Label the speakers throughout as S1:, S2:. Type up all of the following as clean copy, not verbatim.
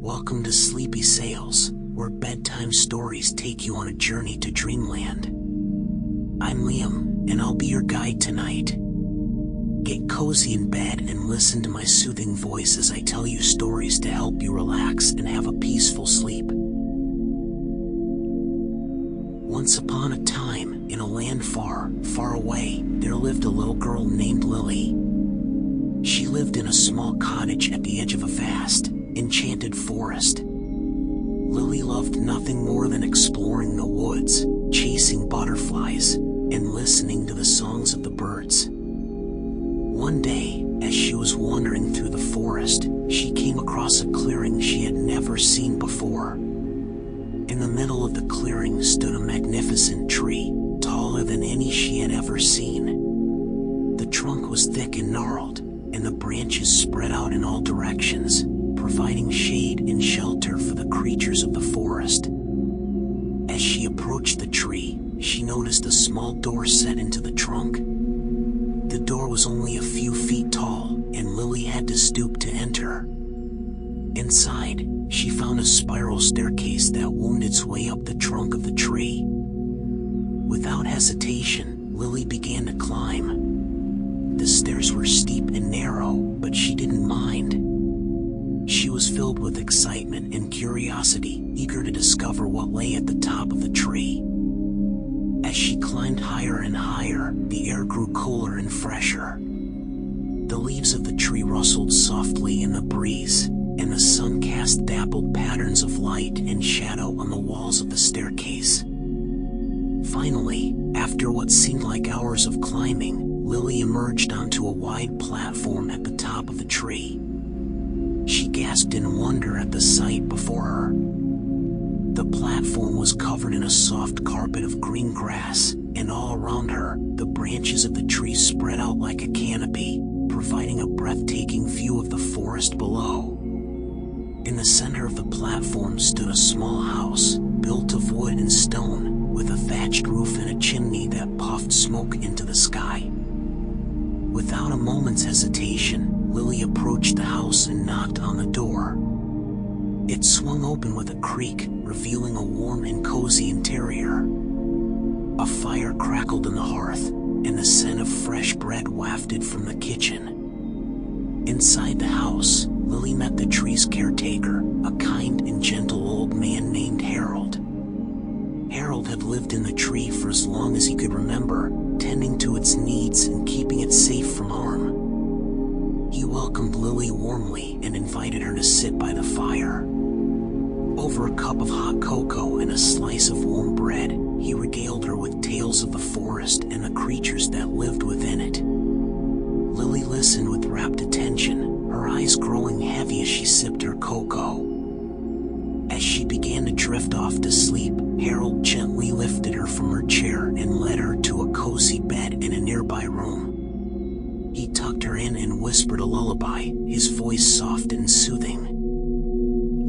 S1: Welcome to Sleepy Sails, where bedtime stories take you on a journey to dreamland. I'm Liam, and I'll be your guide tonight. Get cozy in bed and listen to my soothing voice as I tell you stories to help you relax and have a peaceful sleep. Once upon a time, in a land far, far away, there lived a little girl named Lily. She lived in a small cottage at the edge of a vast, enchanted forest. Lily loved nothing more than exploring the woods, chasing butterflies, and listening to the songs of the birds. One day, as she was wandering through the forest, she came across a clearing she had never seen before. In the middle of the clearing stood a magnificent tree, taller than any she had ever seen. The trunk was thick and gnarled, and the branches spread out in all directions, providing shade and shelter for the creatures of the forest. As she approached the tree, she noticed a small door set into the trunk. The door was only a few feet tall, and Lily had to stoop to enter. Inside, she found a spiral staircase that wound its way up the trunk of the tree. Without hesitation, Lily began to climb. The stairs were steep and narrow, but she didn't mind. She was filled with excitement and curiosity, eager to discover what lay at the top of the tree. As she climbed higher and higher, the air grew cooler and fresher. The leaves of the tree rustled softly in the breeze, and the sun cast dappled patterns of light and shadow on the walls of the staircase. Finally, after what seemed like hours of climbing, Lily emerged onto a wide platform at the top of the tree. She gasped in wonder at the sight before her. The platform was covered in a soft carpet of green grass, and all around her, the branches of the tree spread out like a canopy, providing a breathtaking view of the forest below. In the center of the platform stood a small house, built of wood and stone, with a thatched roof and a chimney that puffed smoke into the sky. Without a moment's hesitation, Lily approached the house and knocked on the door. It swung open with a creak, revealing a warm and cozy interior. A fire crackled in the hearth, and the scent of fresh bread wafted from the kitchen. Inside the house, Lily met the tree's caretaker, a kind and gentle old man named Harold. Harold had lived in the tree for as long as he could remember, tending to its needs and keeping it safe from harm. He welcomed Lily warmly and invited her to sit by the fire. Over a cup of hot cocoa and a slice of warm bread, he regaled her with tales of the forest and the creatures that lived within it. Lily listened with rapt attention, her eyes growing heavy as she sipped her cocoa. As she began to drift off to sleep, Harold gently lifted her from her chair and led her to a cozy bed in a nearby room. He tucked her in and whispered a lullaby, his voice soft and soothing.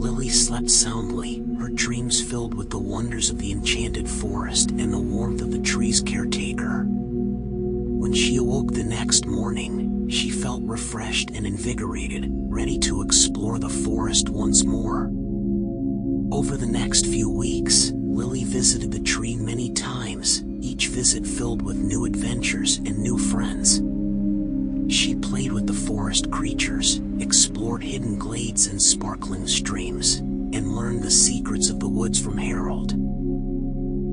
S1: Lily slept soundly, her dreams filled with the wonders of the enchanted forest and the warmth of the tree's caretaker. When she awoke the next morning, she felt refreshed and invigorated, ready to explore the forest once more. Over the next few weeks, Lily visited the tree many times, each visit filled with new adventures and new friends. She played with the forest creatures, explored hidden glades and sparkling streams, and learned the secrets of the woods from Harold.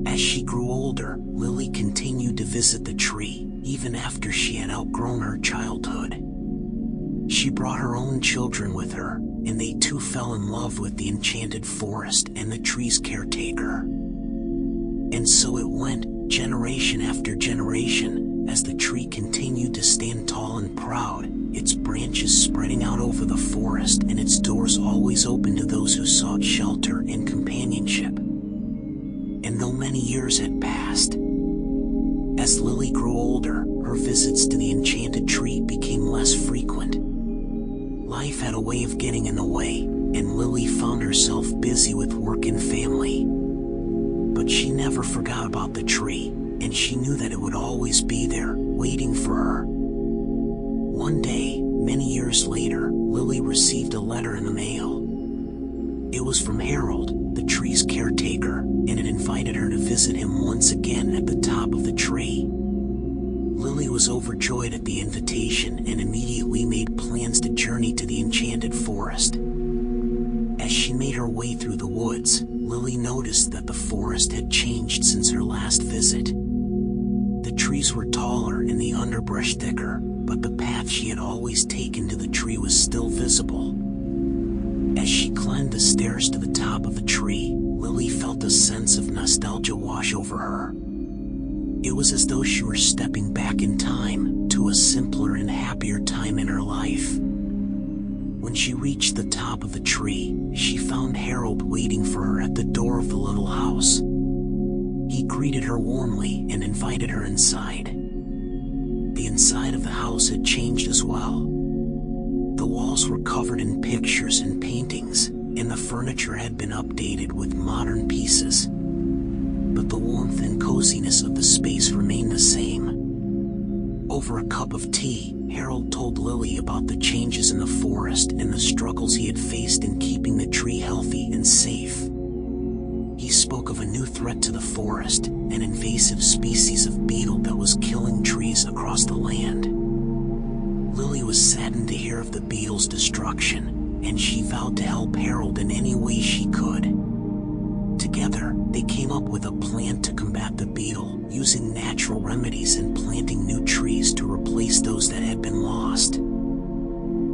S1: As she grew older, Lily continued to visit the tree, even after she had outgrown her childhood. She brought her own children with her, and they too fell in love with the enchanted forest and the tree's caretaker. And so it went, generation after generation, as the tree continued to stand tall and proud, its branches spreading out over the forest and its doors always open to those who sought shelter and companionship. And though many years had passed, as Lily grew older, her visits to the enchanted tree became less frequent. Life had a way of getting in the way, and Lily found herself busy with work and family. But she never forgot about the tree, and she knew that it would always be there, waiting for her. One day, many years later, Lily received a letter in the mail. It was from Harold, the tree's caretaker, and it invited her to visit him once again at the top of the tree. Lily was overjoyed at the invitation and immediately made plans to journey to the enchanted forest. As she made her way through the woods, Lily noticed that the forest had changed since her last visit. The trees were taller and the underbrush thicker, but the path she had always taken to the tree was still visible. As she climbed the stairs to the top of the tree, Lily felt a sense of nostalgia wash over her. It was as though she were stepping back in time to a simpler and happier time in her life. When she reached the top of the tree, she found Harold waiting for her at the door of the little house. He greeted her warmly and invited her inside. The inside of the house had changed as well. The walls were covered in pictures and paintings, and the furniture had been updated with modern pieces. But the warmth and coziness of the space remained the same. Over a cup of tea, Harold told Lily about the changes in the forest and the struggles he had faced in keeping the tree healthy and safe. He spoke of a new threat to the forest, an invasive species of beetle that was killing trees across the land. Lily was saddened to hear of the beetle's destruction, and she vowed to help Harold in any way she could. Together, they came up with a plan to combat the beetle, using natural remedies and planting new trees to replace those that had been lost.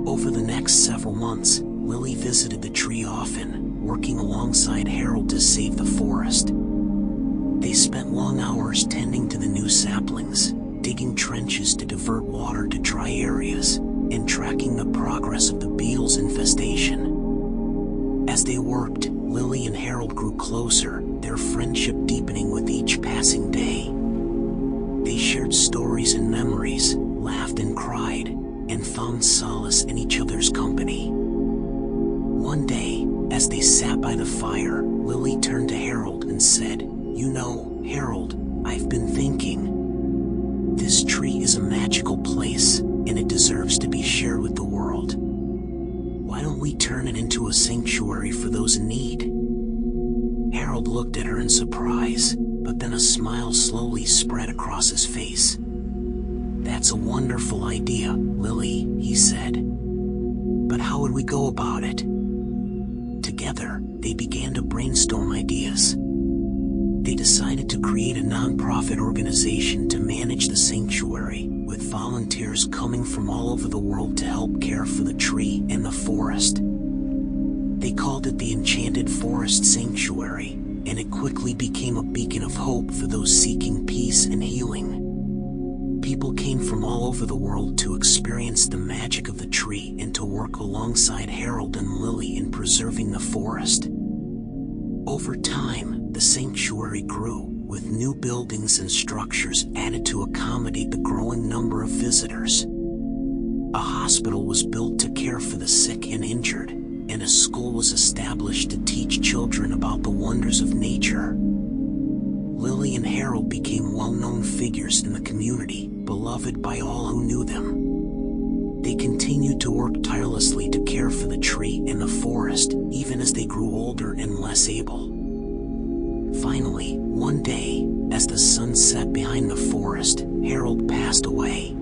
S1: Over the next several months, Lily visited the tree often, working alongside Harold to save the forest. They spent long hours tending to the new saplings, digging trenches to divert water to dry areas, and tracking the progress of the beetle's infestation. As they worked, Lily and Harold grew closer, their friendship deepening with each passing day. They shared stories and memories, laughed and cried, and found solace in each other's company. One day, as they sat by the fire, Lily turned to Harold and said, "You know, Harold, I've been thinking. This tree is a magical place, and it deserves to be shared with the world. Why don't we turn it into a sanctuary for those in need?" Harold looked at her in surprise, but then a smile slowly spread across his face. "That's a wonderful idea, Lily," he said. "But how would we go about it?" Together, they began to brainstorm ideas. They decided to create a non-profit organization to manage the sanctuary, with volunteers coming from all over the world to help care for the tree and the forest. They called it the Enchanted Forest Sanctuary, and it quickly became a beacon of hope for those seeking peace and healing. People came from all over the world to experience the magic of the tree and to work alongside Harold and Lily in preserving the forest. Over time, the sanctuary grew, with new buildings and structures added to accommodate the growing number of visitors. A hospital was built to care for the sick and injured, and a school was established to teach children about the wonders of nature. Lily and Harold became well-known figures in the community, beloved by all who knew them. They continued to work tirelessly to care for the tree and the forest, even as they grew older and less able. Finally, one day, as the sun set behind the forest, Harold passed away.